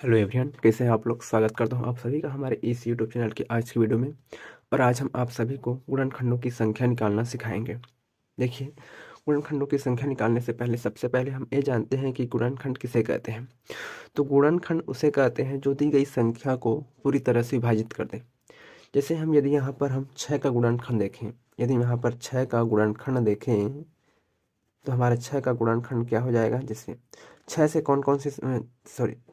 Hello everyone, कैसे हैं आप लोग। स्वागत करता हूं आप सभी का हमारे इस यूट्यूब चैनल की आज की वीडियो में। और आज हम आप सभी को गुणनखंडों की संख्या निकालना सिखाएंगे। देखिए, गुणनखंडों की संख्या निकालने से पहले सबसे पहले हम ये जानते हैं कि गुणनखंड किसे कहते हैं। तो गुणनखंड उसे कहते हैं जो दी गई संख्या को पूरी तरह से विभाजित कर दे। जैसे यदि यहाँ पर हम 6 का गुणनखंड देखें, यदि यहाँ पर 6 का गुणनखंड देखें तो हमारा 6 का गुणनखंड क्या हो जाएगा। जैसे 6 से कौन कौन सी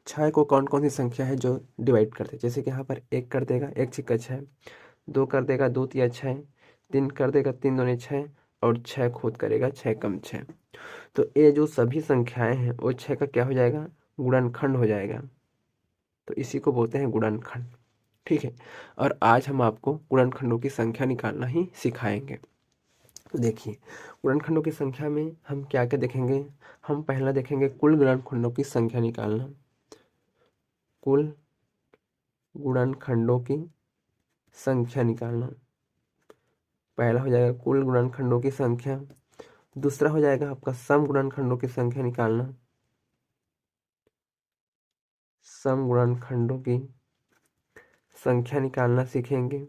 6 को कौन कौन सी संख्या है जो डिवाइड करते हैं। जैसे कि यहाँ पर 1 कर देगा 1 छिक्का 6, 2 कर देगा 2 तिया 6, 3 कर देगा 3 दूनी 6 और 6 खुद करेगा 6 कम 6। तो ये जो सभी संख्याएं हैं वो 6 का क्या हो जाएगा, गुणनखंड हो जाएगा। तो इसी को बोलते हैं गुणनखंड। ठीक है, और आज हम आपको गुणनखंडों की संख्या निकालना ही सिखाएंगे। तो देखिए, गुणनखंडों की संख्या में हम क्या क्या देखेंगे। हम पहला देखेंगे कुल गुणनखंडों की संख्या निकालना। कुल गुणनखंडों की संख्या निकालना पहला हो जाएगा कुल गुणनखंडों की संख्या। दूसरा हो जाएगा आपका सम गुणनखंडों की संख्या निकालना। सम गुणनखंडों की संख्या निकालना सीखेंगे।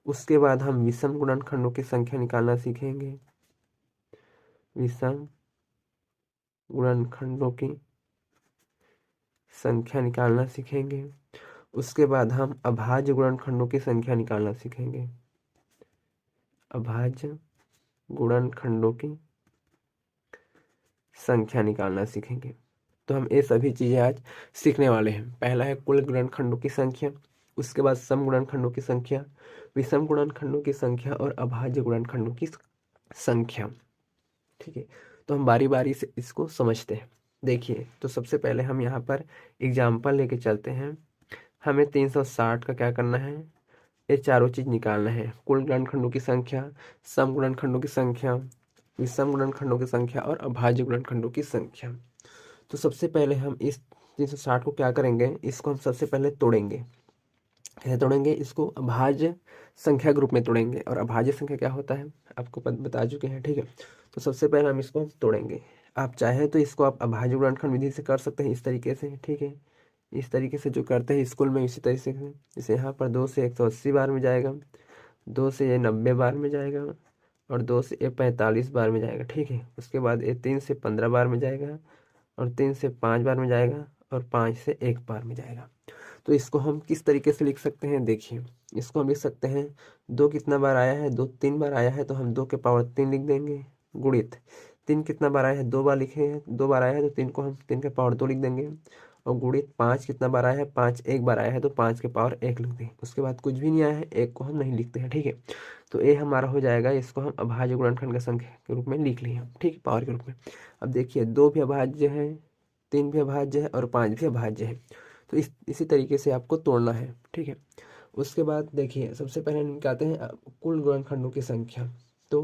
उसके बाद हम विषम गुणनखंडों की संख्या निकालना सीखेंगे। विषम गुणनखंडों की संख्या निकालना सीखेंगे। उसके बाद हम अभाज्य गुणनखंडों की संख्या निकालना सीखेंगे। अभाज्य गुणनखंडों की संख्या निकालना सीखेंगे। तो हम ये सभी चीज़ें आज सीखने वाले हैं। पहला है कुल गुणनखंडों की संख्या, उसके बाद सम गुणनखंडों की संख्या, विषम गुणनखंडों की संख्या और अभाज्य गुणनखंडों की संख्या। ठीक है, तो हम बारी बारी से इसको समझते हैं। देखिए, तो सबसे पहले हम यहाँ पर एग्जाम्पल लेके चलते हैं। हमें 360 का क्या करना है, ये चारों चीज निकालना है। कुल गुणनखंडों की संख्या, सम गुणनखंडों की संख्या, विषम गुणनखंडों की संख्या और अभाज्य गुणनखंडों की संख्या। तो सबसे पहले हम इस 360 को क्या करेंगे, इसको हम सबसे पहले तोड़ेंगे। कैसे तोड़ेंगे, इसको अभाज्य संख्या ग्रुप में तोड़ेंगे। और अभाज्य संख्या क्या होता है आपको बता चुके हैं। ठीक है, तो सबसे पहले हम इसको तोड़ेंगे। आप चाहें तो इसको आप अभाज्य गुणनखंड विधि से कर सकते हैं, इस तरीके से। ठीक है, इस तरीके से जो करते हैं स्कूल में, इसी तरीके से। जैसे यहाँ पर 2 से 180 बार में जाएगा, 2 से ये 90 बार में जाएगा और 2 से ये 45 बार में जाएगा। ठीक है, उसके बाद ये 3 से 15 बार में जाएगा और 3 से 5 बार में जाएगा और 5 से 1 बार में जाएगा। तो इसको हम किस तरीके से लिख सकते हैं, देखिए इसको हम लिख सकते हैं। 2 कितना बार आया है, 2 3 बार आया है तो हम 2 के पावर 3 लिख देंगे, गुणित 3 कितना बार आया है, 2 बार लिखे हैं, 2 बार आया है तो 3 को हम 3 के पावर 2 लिख देंगे। और गुणित 5 कितना बार आया है, 5 एक बार आया है तो 5 के पावर 1 लिख दें। उसके बाद कुछ भी नहीं आया है, 1 को हम नहीं लिखते हैं। ठीक है, तो ये हमारा हो जाएगा। इसको हम अभाज्य गुणनखंड का संख्या के रूप में लिख लिए हम। ठीक है, पावर के रूप में। अब देखिए, 2 भी अभाज्य है, 3 भी अभाज्य है और 5 भी अभाज्य है। तो इसी तरीके से आपको तोड़ना है। ठीक है, उसके बाद देखिए, सबसे पहले हम निकालते हैं कुल गुणनखंडों की संख्या। तो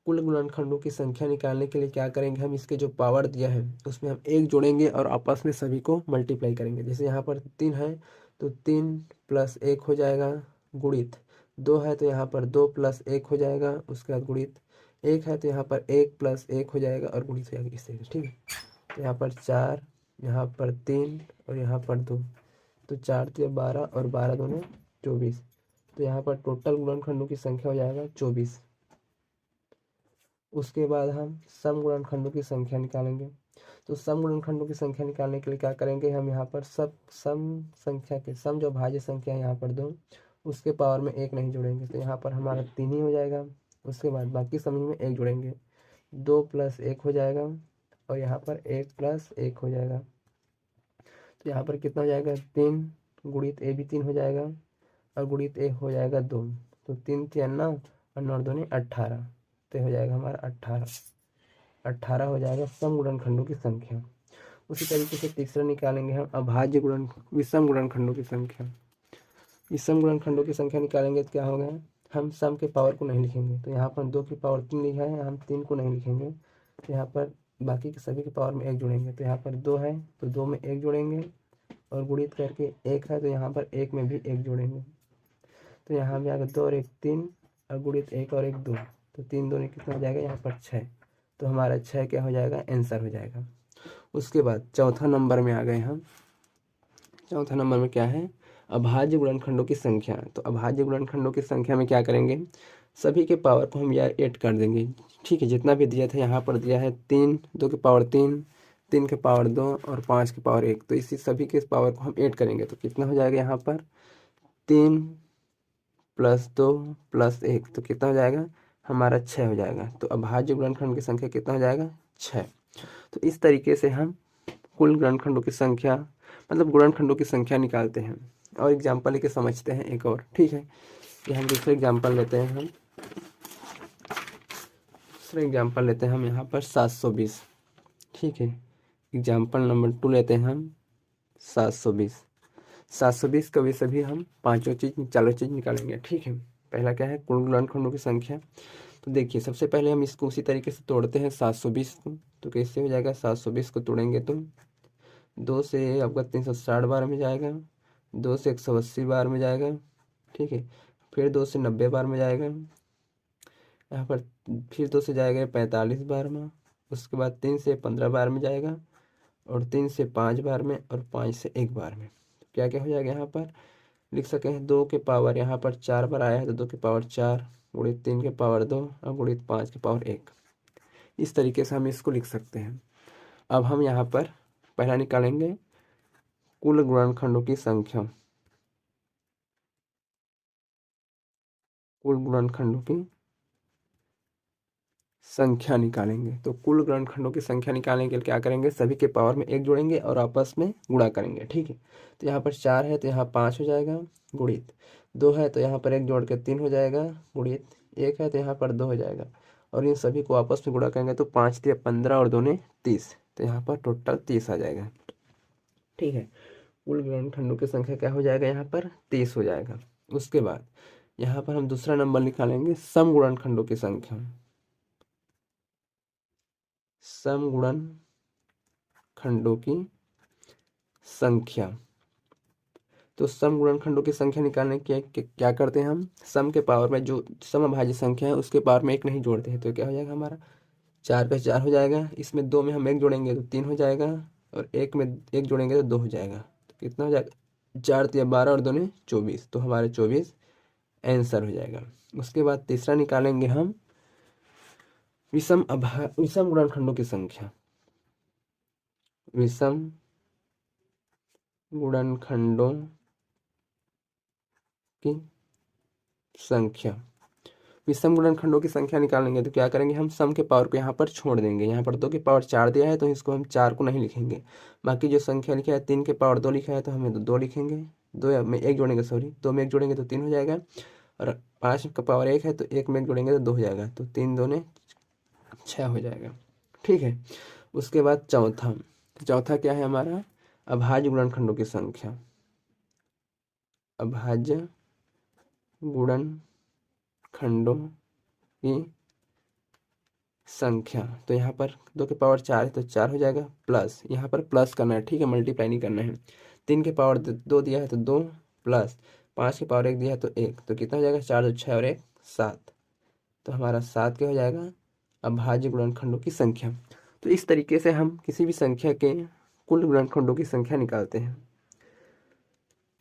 कुल गुणनखंडों की संख्या निकालने के लिए क्या करेंगे, हम इसके जो पावर दिया है उसमें हम 1 जोड़ेंगे और आपस में सभी को मल्टीप्लाई करेंगे। जैसे यहाँ पर 3 है तो 3 प्लस 1 हो जाएगा, गुणित 2 है तो यहाँ पर 2 प्लस 1 हो जाएगा, उसके बाद गुणित 1 है तो यहाँ पर 1 प्लस 1 हो जाएगा और गुणित हो जाएगा इस तरीके से। ठीक है, तो यहाँ पर 4, यहाँ पर 3 और यहाँ पर 2, तो 4 3 12 और 12 दूनी 24। तो यहाँ पर टोटल गुणनखंडों की संख्या हो जाएगा 24। उसके बाद हम सम गुणनखंडों की संख्या निकालेंगे। तो सम गुणनखंडों की संख्या निकालने के लिए क्या करेंगे, हम यहाँ पर सब सम संख्या के सम जो भाज्य संख्या है यहाँ पर 2, उसके पावर में 1 नहीं जोड़ेंगे तो यहाँ पर हमारा 3 ही हो जाएगा। उसके बाद बाकी सभी में 1 जोड़ेंगे, 2 प्लस 1 हो जाएगा और यहाँ पर 1 प्लस 1 हो जाएगा। तो यहाँ पर कितना हो जाएगा, 3, गुणित ए भी 3 हो जाएगा और गुणित ए हो जाएगा 2। तो 3 3 9 और 9 दूनी 18, तो हो जाएगा हमारा 18 हो जाएगा सम गुणनखंडों की संख्या। उसी तरीके से तीसरा निकालेंगे हम अभाज्य विषम गुणनखंडों की संख्या। विषम गुणनखंडों की संख्या निकालेंगे तो क्या होगा, हम सम के पावर को नहीं लिखेंगे। तो यहाँ पर 2 की पावर 3 लिखा है, हम 3 को नहीं लिखेंगे। तो यहाँ पर बाकी के सभी के पावर में 1 जोड़ेंगे। तो यहाँ पर 2 है तो 2 में 1 जोड़ेंगे और गुणित करके 1 है तो यहाँ पर 1 में भी 1 जोड़ेंगे। तो यहाँ भी आएगा 2 और 1 3 और गुणित 1 और 1 2, तो 3 2 कितना हो जाएगा, यहाँ पर 6। तो हमारा 6 क्या हो जाएगा, आंसर हो जाएगा। उसके बाद चौथा नंबर में आ गए हम। चौथा नंबर में क्या है, अभाज्य गुणनखंडों की संख्या। तो अभाज्य गुणनखंडों की संख्या में क्या करेंगे, सभी के पावर को हम यार ऐड कर देंगे। ठीक है, जितना भी दिया था यहाँ पर दिया है 3, 2 की पावर 3, 3 के पावर 2 और 5 की पावर 1। तो इसी सभी के पावर को हम ऐड करेंगे तो कितना हो जाएगा यहाँ पर 3 प्लस 2 प्लस 1, तो कितना हो जाएगा हमारा 6 हो जाएगा। तो अभाज्य गुणनखंड की संख्या कितना हो जाएगा 6। तो इस तरीके से हम कुल गुणनखंडों की संख्या मतलब गुणनखंडों की संख्या निकालते हैं। और एग्जाम्पल लेके समझते हैं एक और। ठीक है, ये हम दूसरे एग्जाम्पल लेते हैं हम यहाँ पर 720। ठीक है, एग्जाम्पल नंबर 2 लेते हैं हम 720। 720 का भी सभी हम चारों चीज़ निकालेंगे। ठीक है, पहला क्या है कुल गुणनखंडों की संख्या। तो देखिए सबसे पहले हम इसको उसी तरीके से तोड़ते हैं 720 को। तो कैसे हो जाएगा, 720 को तोड़ेंगे तो 2 से आपका 360 बार में जाएगा, 2 से 180 बार में जाएगा। ठीक है, फिर 2 से 90 बार में जाएगा, यहाँ पर फिर 2 से जाएगा 45 बार में, उसके बाद 3 से 15 बार में जाएगा, और 3 से 5 बार में, और 5 से 1 बार में। क्या क्या हो जाएगा यहाँ पर लिख सके हैं 2 के पावर यहाँ पर 4 बार आया है तो 2 के पावर 4 गुणित 3 के पावर 2 और गुणित 5 के पावर 1। इस तरीके से हम इसको लिख सकते हैं। अब हम यहाँ पर पहला निकालेंगे कुल गुणनखंडों की संख्या। कुल गुणनखंडों की संख्या निकालेंगे। तो कुल गुणनखंडों की संख्या निकालने के लिए क्या करेंगे, सभी के पावर में 1 जोड़ेंगे और आपस में गुणा करेंगे। ठीक है, तो यहाँ पर 4 है तो यहाँ 5 हो जाएगा, गुणित 2 है तो यहाँ पर 1 जोड़ के 3 हो जाएगा, गुणित 1 है तो यहाँ पर 2 हो जाएगा, और इन सभी को आपस में गुणा करेंगे तो 5 3 15 और 2 30, तो यहाँ पर टोटल 30 आ जाएगा। ठीक है, कुल गुणनखंडों की संख्या क्या हो जाएगा यहाँ पर 30 हो जाएगा। उसके बाद यहाँ पर हम दूसरा नंबर निकालेंगे सम गुणनखंडों की संख्या। सम गुणनखंडों की संख्या। तो सम गुणनखंडों की संख्या निकालने के क्या करते हैं हम, सम के पावर में जो समअभाज्य संख्या है उसके पावर में 1 नहीं जोड़ते हैं। तो क्या हो जाएगा हमारा 4 का 4 हो जाएगा, इसमें 2 में हम 1 जोड़ेंगे तो 3 हो जाएगा, और 1 में 1 जोड़ेंगे तो 2 हो जाएगा। तो कितना हो जाएगा 4 3 12 और 2 24, तो हमारे 24 आंसर हो जाएगा। उसके बाद तीसरा निकालेंगे हम विषम गुणनखंडों की संख्या। विषम गुणनखंडों की संख्या। विषम गुणनखंडों की संख्या निकालेंगे तो क्या करेंगे, हम सम के पावर को यहाँ पर छोड़ देंगे। यहाँ पर 2 की पावर 4 दिया है तो इसको हम 4 को नहीं लिखेंगे। बाकी जो संख्या लिखा है 3 के पावर 2 लिखा है तो हमें 2 लिखेंगे, 2 में 1 जोड़ेंगे, 2 में 1 जोड़ेंगे तो 3 हो जाएगा, और 5 का पावर 1 है तो 1 में 1 जोड़ेंगे तो 2 हो जाएगा, तो 3 2 6 हो जाएगा। ठीक है, उसके बाद चौथा क्या है हमारा अभाज्य गुणनखंडों की संख्या। अभाज्य गुणनखंडों की संख्या। तो यहाँ पर 2 के पावर 4 है तो 4 हो जाएगा, प्लस यहाँ पर प्लस करना है। ठीक है, मल्टीप्लाई नहीं करना है। 3 के पावर 2 दिया है तो 2, प्लस 5 के पावर 1 दिया है तो 1, तो कितना हो जाएगा 4 2 6 और 1 7। तो हमारा 7 क्या हो जाएगा अभाज्य गुणनखंडों की संख्या। तो इस तरीके से हम किसी भी संख्या के कुल गुणनखंडों की संख्या निकालते हैं।